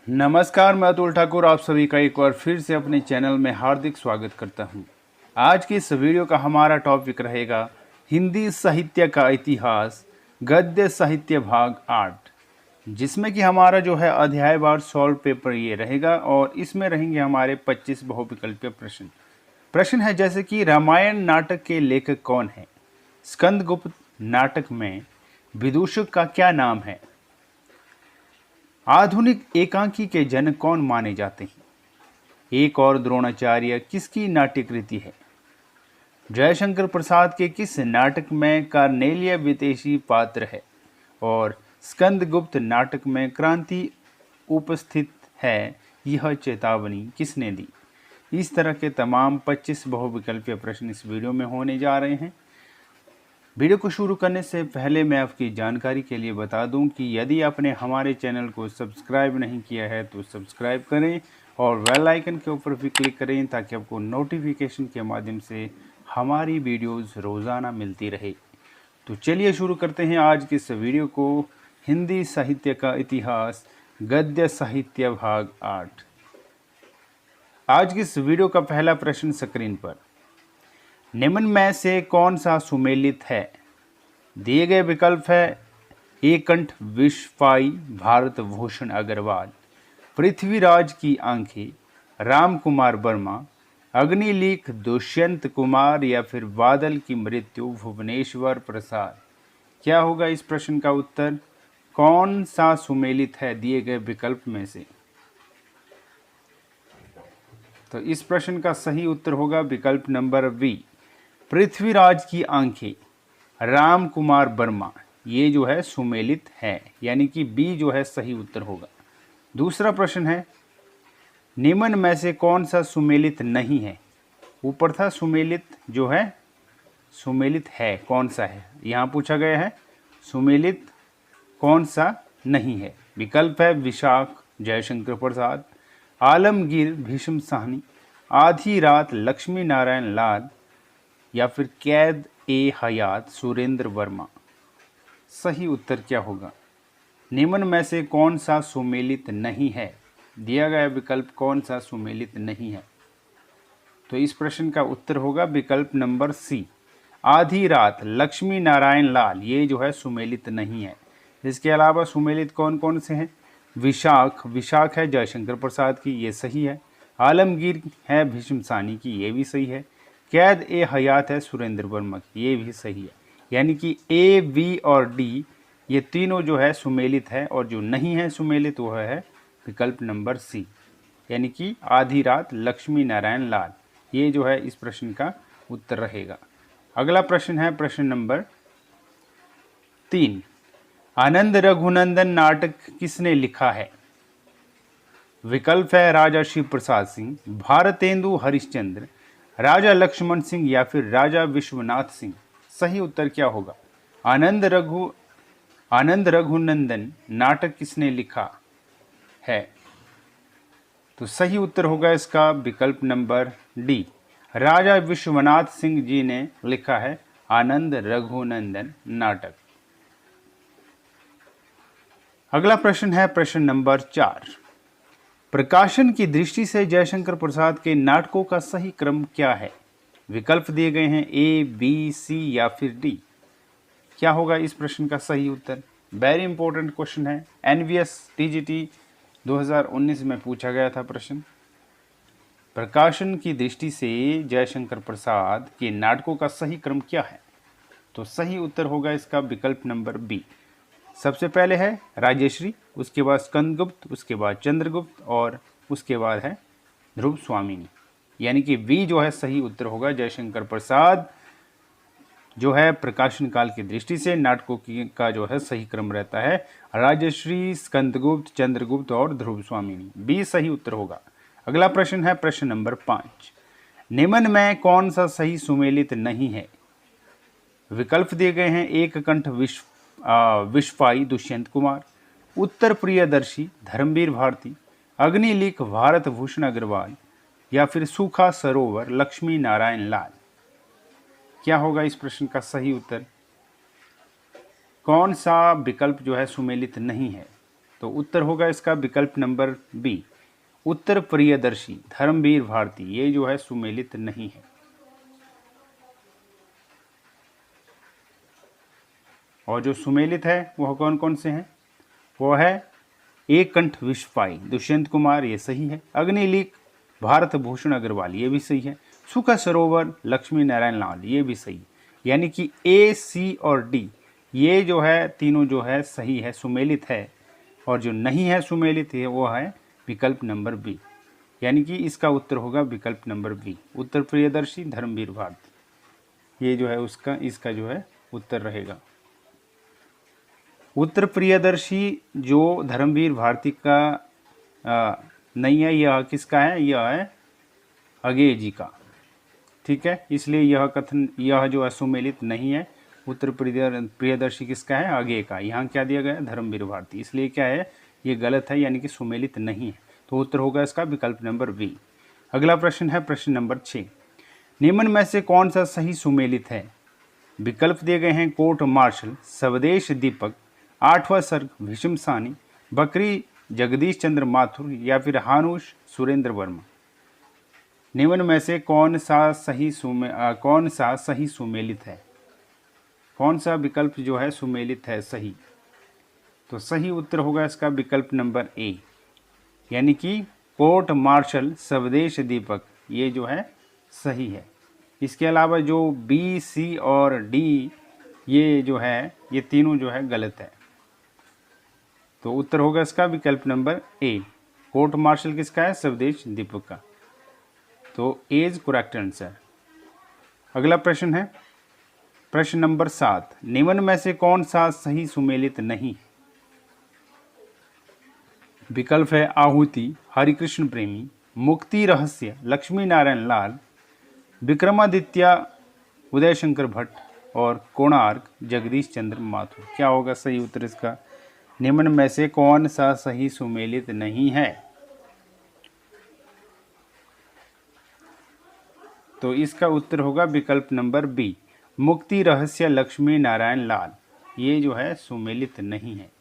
नमस्कार, मैं अतुल ठाकुर आप सभी का एक बार फिर से अपने चैनल में हार्दिक स्वागत करता हूं। आज की इस वीडियो का हमारा टॉपिक रहेगा हिंदी साहित्य का इतिहास, गद्य साहित्य भाग 8, जिसमें कि हमारा जो है अध्यायवार सॉल्व पेपर ये रहेगा और इसमें रहेंगे हमारे 25 बहुविकल्पीय प्रश्न। प्रश्न है जैसे कि रामायण नाटक के लेखक कौन है? स्कंदगुप्त नाटक में विदूषक का क्या नाम है? आधुनिक एकांकी के जनक कौन माने जाते हैं? एक और द्रोणाचार्य किसकी नाट्यकृति है? जयशंकर प्रसाद के किस नाटक में कार्नेलिया विदेशी पात्र है? और स्कंदगुप्त नाटक में क्रांति उपस्थित है, यह चेतावनी किसने दी? इस तरह के तमाम 25 बहुविकल्पीय प्रश्न इस वीडियो में होने जा रहे हैं। वीडियो को शुरू करने से पहले मैं आपकी जानकारी के लिए बता दूं कि यदि आपने हमारे चैनल को सब्सक्राइब नहीं किया है तो सब्सक्राइब करें और बेल आइकन के ऊपर भी क्लिक करें ताकि आपको नोटिफिकेशन के माध्यम से हमारी वीडियोस रोज़ाना मिलती रहे। तो चलिए शुरू करते हैं आज की इस वीडियो को। हिंदी साहित्य का इतिहास, गद्य साहित्य भाग 8। आज की इस वीडियो का पहला प्रश्न स्क्रीन पर। निम्न में से कौन सा सुमेलित है? दिए गए विकल्प है एकंठ विश्वफाई भारत भूषण अग्रवाल, पृथ्वीराज की आंखें राम कुमार वर्मा, अग्निलीक दुष्यंत कुमार या फिर बादल की मृत्यु भुवनेश्वर प्रसाद। क्या होगा इस प्रश्न का उत्तर? कौन सा सुमेलित है दिए गए विकल्प में से? तो इस प्रश्न का सही उत्तर होगा विकल्प नंबर बी, पृथ्वीराज की आंखें राम कुमार वर्मा। ये जो है सुमेलित है, यानी कि बी जो है सही उत्तर होगा। दूसरा प्रश्न है निम्न में से कौन सा सुमेलित नहीं है? ऊपर था सुमेलित जो है, सुमेलित है कौन सा है, यहाँ पूछा गया है सुमेलित कौन सा नहीं है। विकल्प है विशाख जयशंकर प्रसाद, आलमगीर भीष्म साहनी, आधी रात लक्ष्मी नारायण लाल या फिर कैद ए हयात सुरेंद्र वर्मा। सही उत्तर क्या होगा? निम्न में से कौन सा सुमेलित नहीं है? दिया गया विकल्प कौन सा सुमेलित नहीं है? तो इस प्रश्न का उत्तर होगा विकल्प नंबर सी, आधी रात लक्ष्मी नारायण लाल। ये जो है सुमेलित नहीं है। इसके अलावा सुमेलित कौन कौन से हैं? विशाख, विशाख है जयशंकर प्रसाद की, ये सही है। आलमगीर है भीष्म साहनी की, ये भी सही है। कैद ए हयात है सुरेंद्र वर्मा की, ये भी सही है। यानी कि ए, बी और डी ये तीनों जो है सुमेलित है और जो नहीं है सुमेलित वो है विकल्प नंबर सी, यानी कि आधी रात लक्ष्मी नारायण लाल। ये जो है इस प्रश्न का उत्तर रहेगा। अगला प्रश्न है प्रश्न नंबर 3, आनंद रघुनंदन नाटक किसने लिखा है? विकल्प है राजा शिव प्रसाद सिंह, भारतेंदु हरिश्चंद्र, राजा लक्ष्मण सिंह या फिर राजा विश्वनाथ सिंह। सही उत्तर क्या होगा? आनंद रघुनंदन नाटक किसने लिखा है? तो सही उत्तर होगा इसका विकल्प नंबर डी, राजा विश्वनाथ सिंह जी ने लिखा है आनंद रघुनंदन नाटक। अगला प्रश्न है प्रश्न नंबर 4, प्रकाशन की दृष्टि से जयशंकर प्रसाद के नाटकों का सही क्रम क्या है? विकल्प दिए गए हैं ए, बी, सी या फिर डी। क्या होगा इस प्रश्न का सही उत्तर? वेरी इंपॉर्टेंट क्वेश्चन है, एनवीएस टीजीटी 2019 में पूछा गया था प्रश्न। प्रकाशन की दृष्टि से जयशंकर प्रसाद के नाटकों का सही क्रम क्या है? तो सही उत्तर होगा इसका विकल्प नंबर बी। सबसे पहले है राजेश्री, उसके बाद स्कंदगुप्त, उसके बाद चंद्रगुप्त और उसके बाद है ध्रुव स्वामिनी। यानी कि बी जो है सही उत्तर होगा। जयशंकर प्रसाद जो है प्रकाशन काल की दृष्टि से नाटकों का जो है सही क्रम रहता है राजश्री, स्कंदगुप्त, चंद्रगुप्त और ध्रुव स्वामिनी। बी सही उत्तर होगा। अगला प्रश्न है प्रश्न नंबर 5, निम्न में कौन सा सही सुमेलित नहीं है? विकल्प दिए गए हैं एक कंठ विश्वफाई दुष्यंत कुमार, उत्तर प्रियदर्शी धर्मवीर भारती, अग्निलीक भारत भूषण अग्रवाल या फिर सूखा सरोवर लक्ष्मी नारायण लाल। क्या होगा इस प्रश्न का सही उत्तर? कौन सा विकल्प जो है सुमेलित नहीं है? तो उत्तर होगा इसका विकल्प नंबर बी, उत्तर प्रियदर्शी धर्मवीर भारती, ये जो है सुमेलित नहीं है। और जो सुमेलित है वह कौन कौन से हैं? वो है एक कंठ विश्वपाई दुष्यंत कुमार, ये सही है। अग्निलीक भारत भूषण अग्रवाल, ये भी सही है। सुखा सरोवर लक्ष्मी नारायण लाल, ये भी सही है। यानी कि ए, सी और डी ये जो है तीनों जो है सही है, सुमेलित है। और जो नहीं है सुमेलित है वो है विकल्प नंबर बी, यानी कि इसका उत्तर होगा विकल्प नंबर बी, उत्तर प्रियदर्शी धर्मवीर भारती, ये जो है उसका इसका जो है उत्तर रहेगा। उत्तर प्रियदर्शी जो धर्मवीर भारती का नहीं है, यह किसका है? यह है अगेय जी का। ठीक है, इसलिए यह कथन यह जो असुमेलित नहीं है। उत्तर प्रियदर्शी किसका है? अगेय का। यहाँ क्या दिया गया है? धर्मवीर भारती, इसलिए क्या है ये गलत है, यानी कि सुमेलित नहीं है। तो उत्तर होगा इसका विकल्प नंबर बी। अगला प्रश्न है प्रश्न नंबर 6, निम्न में से कौन सा सही सुमेलित है? विकल्प दिए गए हैं कोर्ट मार्शल, स्वदेश दीपक, आठवां सर्ग भीष्म सानी, बकरी जगदीश चंद्र माथुर या फिर हानुष सुरेंद्र वर्मा। निम्न में से कौन सा सही सुमेलित है? कौन सा विकल्प जो है सुमेलित है सही? तो सही उत्तर होगा इसका विकल्प नंबर ए, यानी कि कोर्ट मार्शल स्वदेश दीपक, ये जो है सही है। इसके अलावा जो बी, सी और डी ये जो है ये तीनों जो है गलत है। तो उत्तर होगा इसका विकल्प नंबर ए, कोर्ट मार्शल किसका है? स्वदेश दीपक का। तो ए इज करेक्ट आंसर। अगला प्रश्न है प्रश्न नंबर 7, निम्न में से कौन सा सही सुमेलित नहीं? विकल्प है आहुति हरिकृष्ण प्रेमी, मुक्ति रहस्य लक्ष्मी नारायण लाल, विक्रमादित्य उदय शंकर भट्ट और कोणार्क जगदीश चंद्र माथुर। क्या होगा सही उत्तर इसका? निम्न में से कौन सा सही सुमेलित नहीं है? तो इसका उत्तर होगा विकल्प नंबर बी, मुक्ति रहस्य लक्ष्मी नारायण लाल, ये जो है सुमेलित नहीं है।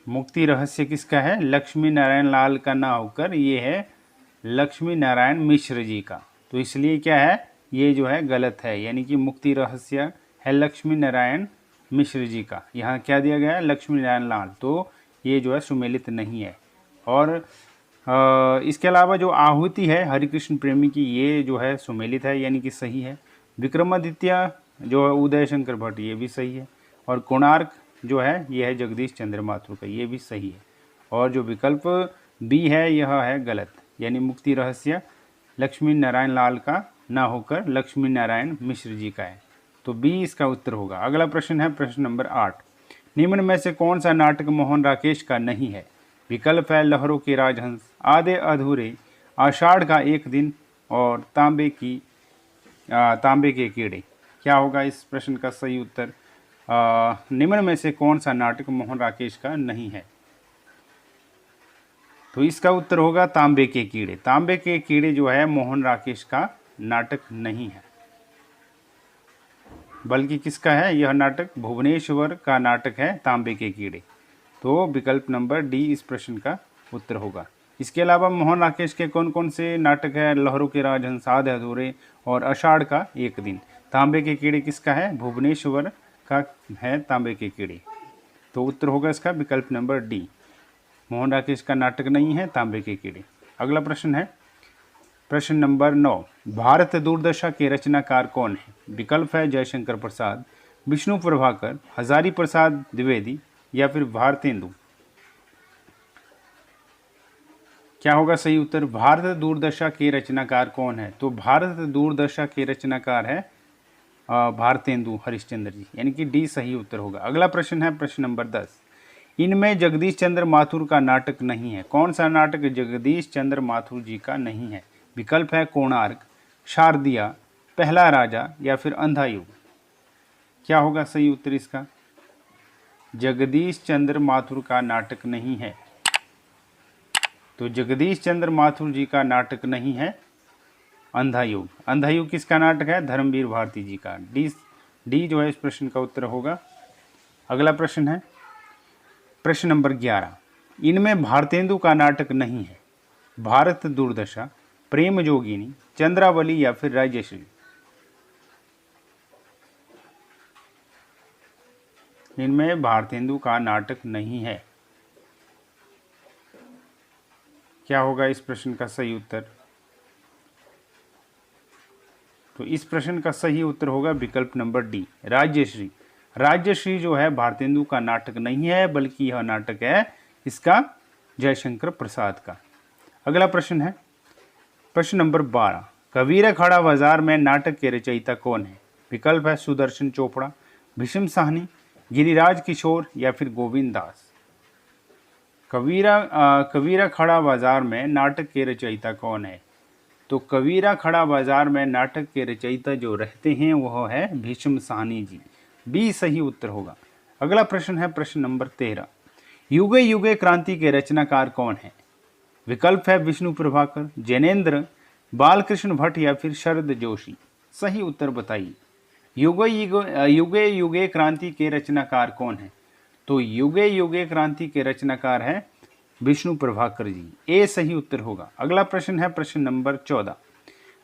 मुक्ति रहस्य किसका है? लक्ष्मी नारायण लाल का ना होकर ये है लक्ष्मी नारायण मिश्र जी का। तो इसलिए क्या है ये जो है गलत है, यानी कि मुक्ति रहस्य है लक्ष्मी नारायण मिश्र जी का। यहाँ क्या दिया गया है? लक्ष्मी नारायण लाल, तो ये जो है सुमेलित नहीं है। और इसके अलावा जो आहुति है हरिकृष्ण प्रेमी की, ये जो है सुमेलित है, यानी कि सही है। विक्रमादित्य जो है उदय शंकर भट्ट, ये भी सही है। और कोणार्क जो है ये है जगदीश चंद्र माथुर का, ये भी सही है। और जो विकल्प बी है यह है गलत, यानी मुक्ति रहस्य लक्ष्मी नारायण लाल का ना होकर लक्ष्मी नारायण मिश्र जी का है। तो बी इसका उत्तर होगा। अगला प्रश्न है प्रश्न नंबर 8, निम्न में से कौन सा नाटक मोहन राकेश का नहीं है? विकल्प है लहरों के राजहंस, आधे अधूरे, आषाढ़ का एक दिन और तांबे के कीड़े। क्या होगा इस प्रश्न का सही उत्तर? निम्न में से कौन सा नाटक मोहन राकेश का नहीं है? तो इसका उत्तर होगा तांबे के कीड़े। तांबे के कीड़े जो है मोहन राकेश का नाटक नहीं है, बल्कि किसका है? यह नाटक भुवनेश्वर का नाटक है तांबे के कीड़े। तो विकल्प नंबर डी इस प्रश्न का उत्तर होगा। इसके अलावा मोहन राकेश के कौन कौन से नाटक है? लहरों के राजहंस, आधे अधूरे और आषाढ़ का एक दिन। तांबे के कीड़े किसका है? भुवनेश्वर का है तांबे के कीड़े। तो उत्तर होगा इसका विकल्प नंबर डी, मोहन राकेश का नाटक नहीं है तांबे के कीड़े। अगला प्रश्न है प्रश्न नंबर 9, भारत दूरदर्शा के रचनाकार कौन है? विकल्प है जयशंकर प्रसाद, विष्णु प्रभाकर, हजारी प्रसाद द्विवेदी या फिर भारतेंदु। क्या होगा सही उत्तर? भारत दूरदर्शा के रचनाकार कौन है? तो भारत दूरदर्शा के रचनाकार है भारतेंदु हरिश्चंद्र जी, यानी कि डी सही उत्तर होगा। अगला प्रश्न है प्रश्न नंबर 10, इनमें जगदीश चंद्र माथुर का नाटक नहीं है। कौन सा नाटक जगदीश चंद्र माथुर जी का नहीं है? विकल्प है कोणार्क, शारदिया, पहला राजा या फिर अंधा युग। क्या होगा सही उत्तर इसका? जगदीश चंद्र माथुर का नाटक नहीं है। तो जगदीश चंद्र माथुर जी का नाटक नहीं है, अंधा युग। अंधा युग किसका नाटक है? धर्मवीर भारती जी का। डी जो है इस प्रश्न का उत्तर होगा। अगला प्रश्न है प्रश्न नंबर 11, इनमें भारतेंदु का नाटक नहीं है। भारत दुर्दशा, प्रेम जोगिनी, चंद्रावली या फिर राजश्री। इनमें भारतेंदु का नाटक नहीं है। क्या होगा इस प्रश्न का सही उत्तर? तो इस प्रश्न का सही उत्तर होगा विकल्प नंबर डी, राजश्री। राजश्री जो है भारतेंदु का नाटक नहीं है, बल्कि यह नाटक है इसका जयशंकर प्रसाद का। अगला प्रश्न है प्रश्न नंबर 12, कबीर अखाड़ा बाजार में नाटक के रचयिता कौन है? विकल्प है सुदर्शन चोपड़ा, भीष्म साहनी, गिरिराज किशोर या फिर गोविंद दास। कबीरा खड़ा बाजार में नाटक के रचयिता कौन है? तो कबीरा खड़ा बाजार में नाटक के रचयिता जो रहते हैं वह है भीष्म साहनी जी। बी सही उत्तर होगा। अगला प्रश्न है प्रश्न नंबर 13, युगे युगे क्रांति के रचनाकार कौन है? विकल्प है विष्णु प्रभाकर, जैनेन्द्र, बालकृष्ण भट्ट या फिर शरद जोशी। सही उत्तर बताइए। युगे युगे क्रांति के रचनाकार कौन है? तो युगे युगे क्रांति के रचनाकार है विष्णु प्रभाकर जी। ए सही उत्तर होगा। अगला प्रश्न है प्रश्न नंबर 14,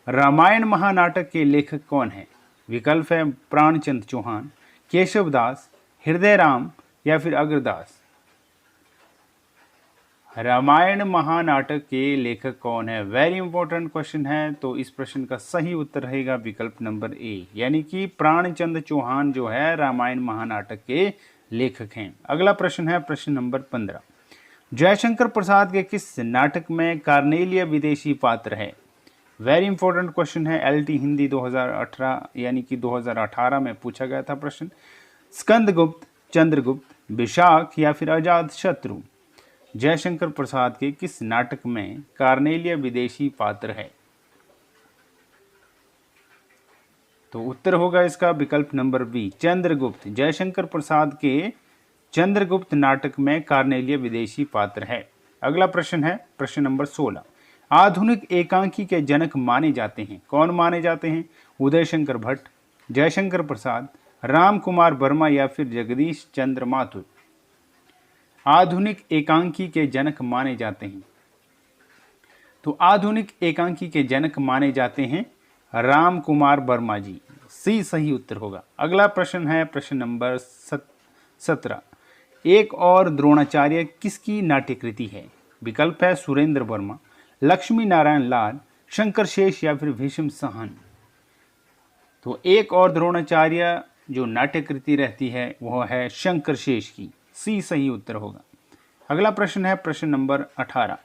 रामायण महानाटक के लेखक कौन है? विकल्प है प्राणचंद चौहान, केशव दास, हृदय राम या फिर अग्रदास। रामायण महानाटक के लेखक कौन है? वेरी इंपॉर्टेंट क्वेश्चन है। तो इस प्रश्न का सही उत्तर रहेगा विकल्प नंबर ए, यानी कि प्राणचंद चौहान जो है रामायण महानाटक के लेखक हैं। अगला प्रश्न है प्रश्न नंबर 15, जयशंकर प्रसाद के किस नाटक में कार्नेलिय विदेशी पात्र है? वेरी इंपॉर्टेंट क्वेश्चन है। एलटी हिंदी 2018 यानी कि 2018 में पूछा गया था प्रश्न। स्कंदगुप्त, चंद्रगुप्त, विशाख या फिर अजात शत्रु। जयशंकर प्रसाद के किस नाटक में कार्नेलिय विदेशी पात्र है? तो उत्तर होगा इसका विकल्प नंबर बी, चंद्रगुप्त। जयशंकर प्रसाद के चंद्रगुप्त नाटक में कार्नेलिय विदेशी पात्र है। अगला प्रश्न है प्रश्न नंबर 16, आधुनिक एकांकी के जनक माने जाते हैं। कौन माने जाते हैं? उदय शंकर भट्ट, जयशंकर प्रसाद, राम कुमार वर्मा या फिर जगदीश चंद्र माथुर। आधुनिक एकांकी के जनक माने जाते हैं। तो आधुनिक एकांकी के जनक माने जाते हैं राम कुमार वर्मा जी। सी सही उत्तर होगा। अगला प्रश्न है प्रश्न नंबर 17, एक और द्रोणाचार्य किसकी नाट्यकृति है? विकल्प है सुरेंद्र वर्मा, लक्ष्मी नारायण लाल, शंकर शेष या फिर भीष्म सहन। तो एक और द्रोणाचार्य जो नाट्यकृति रहती है वह है शंकर शेष की। सी सही उत्तर होगा। अगला प्रश्न है प्रश्न नंबर 18,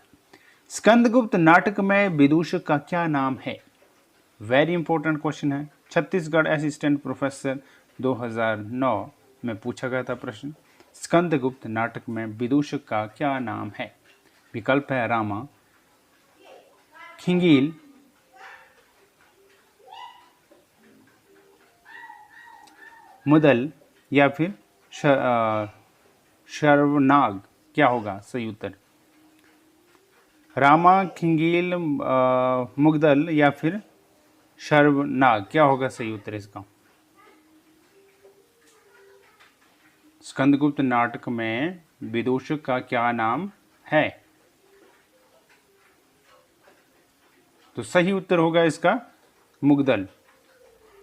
स्कंदगुप्त नाटक में विदूषक का क्या नाम है? वेरी इंपॉर्टेंट क्वेश्चन है। छत्तीसगढ़ असिस्टेंट प्रोफेसर 2009 में पूछा गया था प्रश्न। स्कंदगुप्त नाटक में विदूषक का क्या नाम है? विकल्प है रामा, खिंगील, मुदल या फिर शर्वनाग। क्या होगा सही उत्तर? रामा, खिंगील, मुगदल या फिर शर्वनाग। क्या होगा सही उत्तर इसका? स्कंदगुप्त नाटक में विदूषक का क्या नाम है? तो सही उत्तर होगा इसका मुगदल।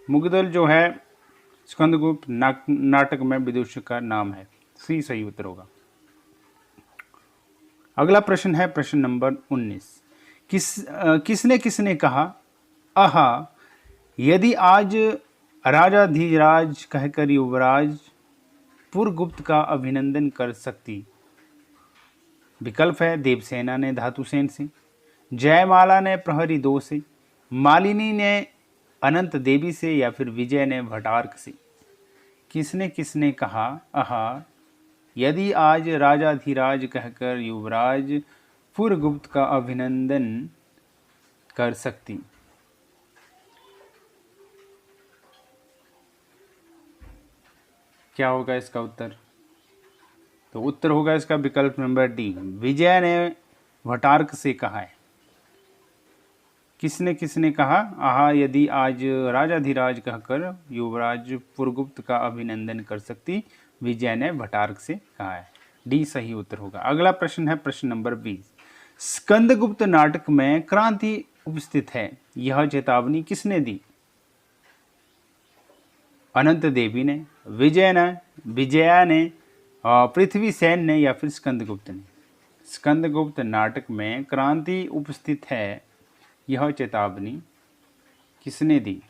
मुगदल जो है स्कंदगुप्त नाटक में विदूषक का नाम है। सी सही उत्तर होगा। अगला प्रश्न है प्रश्न नंबर 19, किसने किसने कहा आहा यदि आज राजाधिराज कहकर युवराज पुरगुप्त का अभिनंदन कर सकती। विकल्प है देवसेना ने धातुसेन से, जयमाला ने प्रहरी 2 से, मालिनी ने अनंत देवी से या फिर विजय ने भटार्क से। किसने किसने कहा आहा यदि आज राजाधिराज कहकर युवराज पुरगुप्त का अभिनंदन कर सकती। क्या होगा इसका उत्तर? तो उत्तर होगा इसका विकल्प नंबर डी, विजय ने भटार्क से कहा है। किसने किसने कहा, आहा यदि आज राजाधिराज कहकर युवराज पुरगुप्त का अभिनंदन कर सकती, विजय ने भटार्क से कहा है। डी सही उत्तर होगा। अगला प्रश्न है प्रश्न नंबर 20। स्कंदगुप्त नाटक में क्रांति उपस्थित है, यह चेतावनी किसने दी? अनंत देवी ने, विजया ने, पृथ्वी सेन ने या फिर स्कंदगुप्त ने? स्कंदगुप्त नाटक में क्रांति उपस्थित है, यह चेतावनी किसने दी?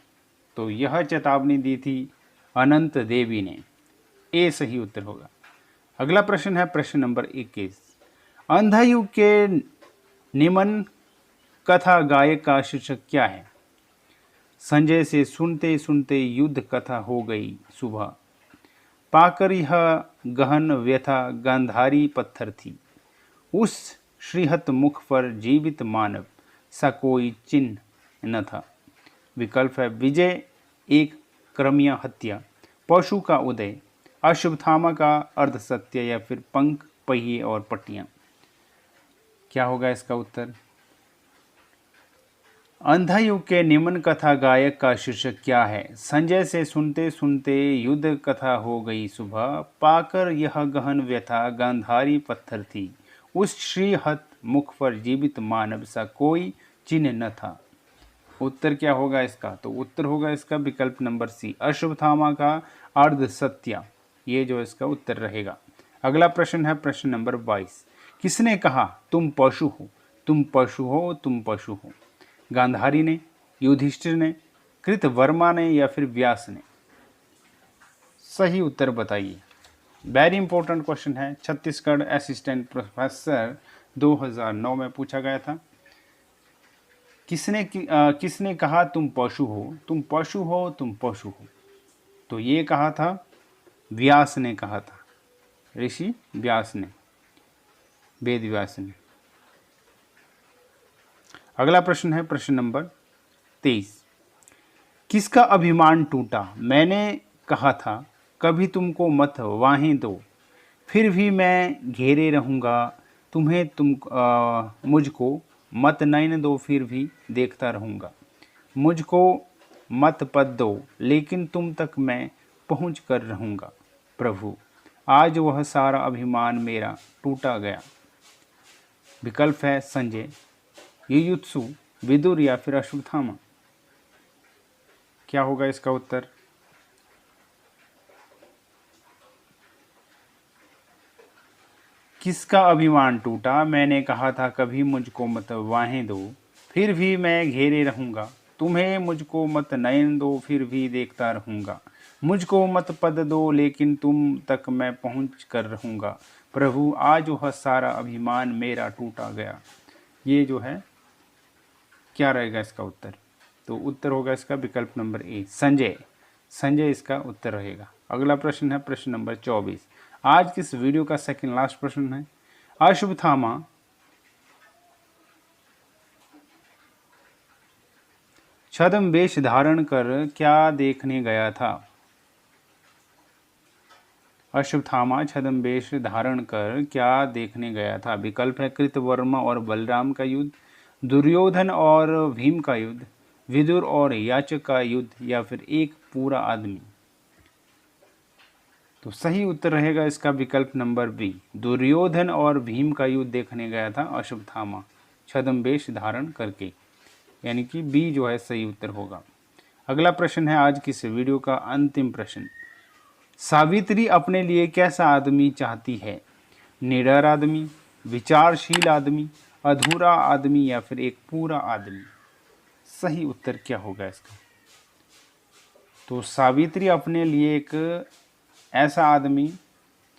तो यह चेतावनी दी थी अनंत देवी ने। ए सही उत्तर होगा। अगला प्रश्न है प्रश्न नंबर 21। अंधायुग के निमन कथा गायक का शीर्षक क्या है? संजय से सुनते सुनते युद्ध कथा हो गई सुबह, पाकर यह गहन व्यथा गांधारी पत्थर थी, उस श्रीहत मुख पर जीवित मानव सा कोई चिन्ह न था। विकल्प है विजय, एक क्रमीय हत्या, पशु का उदय, अश्वत्थामा का अर्धसत्य या फिर पंख, पहिए और पट्टियां। क्या होगा इसका उत्तर? अंधायुग के निमन कथा गायक का शीर्षक क्या है? संजय से सुनते सुनते युद्ध कथा हो गई सुबह, पाकर यह गहन व्यथा गांधारी पत्थर थी, उस श्रीहत मुख पर जीवित मानव सा कोई चिन्ह न था। उत्तर क्या होगा इसका? तो उत्तर होगा इसका विकल्प नंबर सी, अश्वत्थामा का अर्ध सत्य। ये जो इसका उत्तर रहेगा। अगला प्रश्न है प्रश्न नंबर 22। किसने कहा तुम पशु हो, तुम पशु हो, तुम पशु हो? गांधारी ने, युधिष्ठिर ने, कृतवर्मा ने या फिर व्यास ने? सही उत्तर बताइए। वेरी इंपॉर्टेंट क्वेश्चन है, छत्तीसगढ़ असिस्टेंट प्रोफेसर 2009 में पूछा गया था। किसने कहा तुम पशु हो, तुम पशु हो, तुम पशु हो? तो ये कहा था व्यास ने कहा था, ऋषि व्यास ने, वेद व्यास ने। अगला प्रश्न है प्रश्न नंबर 23। किसका अभिमान टूटा? मैंने कहा था कभी तुमको मत वाहें दो, फिर भी मैं घेरे रहूँगा तुम्हें, मुझको मत नयन दो, फिर भी देखता रहूँगा। मुझको मत पद दो, लेकिन तुम तक मैं पहुँच कर रहूँगा। प्रभु आज वह सारा अभिमान मेरा टूटा गया। विकल्प है संजय, युयुत्सु, विदुर या फिर अश्वत्थामा। क्या होगा इसका उत्तर? किसका अभिमान टूटा? मैंने कहा था कभी मुझको मत वाहें दो, फिर भी मैं घेरे रहूँगा। तुम्हें मुझको मत नयन दो, फिर भी देखता रहूँगा। मुझको मत पद दो, लेकिन तुम तक मैं पहुँच कर रहूँगा। प्रभु आज वह सारा अभिमान मेरा टूटा गया। ये जो है क्या रहेगा इसका उत्तर? तो उत्तर होगा इसका विकल्प नंबर ए, संजय। संजय इसका उत्तर रहेगा। अगला प्रश्न है प्रश्न नंबर 24। आज किस वीडियो का सेकंड लास्ट प्रश्न है। अश्वत्थामा छद्म वेश धारण कर क्या देखने गया था? अश्वत्थामा छद्म वेश धारण कर क्या देखने गया था? विकल्प है कृतवर्मा और बलराम का युद्ध, दुर्योधन और भीम का युद्ध, विदुर और याचक का युद्ध या फिर एक पूरा आदमी। तो सही उत्तर रहेगा इसका विकल्प नंबर बी, दुर्योधन और भीम का युद्ध देखने गया था अश्वत्थामा छद्म वेश धारण करके, यानी कि बी जो है सही उत्तर होगा। अगला प्रश्न है आज की इस वीडियो का अंतिम प्रश्न। सावित्री अपने लिए कैसा आदमी चाहती है? निडर आदमी, विचारशील आदमी, अधूरा आदमी या फिर एक पूरा आदमी? सही उत्तर क्या होगा इसका? तो सावित्री अपने लिए एक ऐसा आदमी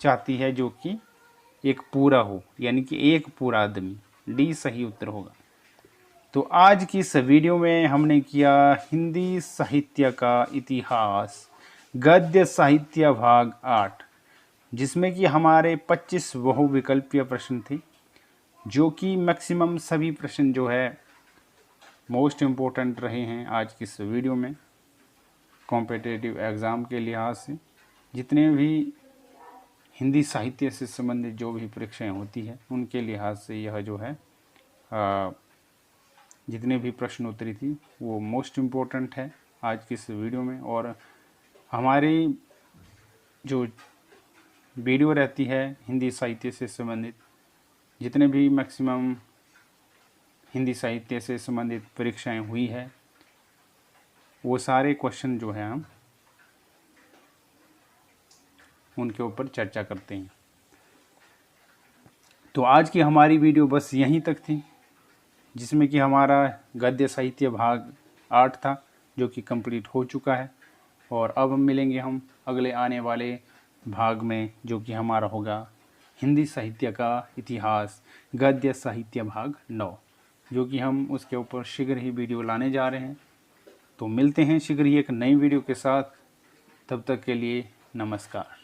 चाहती है जो कि एक पूरा हो, यानी कि एक पूरा आदमी। डी सही उत्तर होगा। तो आज की इस वीडियो में हमने किया हिंदी साहित्य का इतिहास, गद्य साहित्य भाग 8, जिसमें कि हमारे 25 बहुविकल्पीय प्रश्न थे, जो कि मैक्सिमम सभी प्रश्न जो है मोस्ट इम्पोर्टेंट रहे हैं आज की इस वीडियो में कॉम्पिटिटिव एग्ज़ाम के लिहाज से। जितने भी हिंदी साहित्य से संबंधित जो भी परीक्षाएं होती है उनके लिहाज से यह जो है जितने भी प्रश्न उत्तरी थी वो मोस्ट इम्पोर्टेंट है आज की इस वीडियो में। और हमारी जो वीडियो रहती है हिंदी साहित्य से संबंधित, जितने भी मैक्सिमम हिंदी साहित्य से संबंधित परीक्षाएं हुई है वो सारे क्वेश्चन जो है हम उनके ऊपर चर्चा करते हैं। तो आज की हमारी वीडियो बस यहीं तक थी, जिसमें कि हमारा गद्य साहित्य भाग 8 था जो कि कंप्लीट हो चुका है। और अब हम मिलेंगे हम अगले आने वाले भाग में, जो कि हमारा होगा हिंदी साहित्य का इतिहास गद्य साहित्य भाग 9, जो कि हम उसके ऊपर शीघ्र ही वीडियो लाने जा रहे हैं। तो मिलते हैं शीघ्र ही एक नई वीडियो के साथ, तब तक के लिए नमस्कार।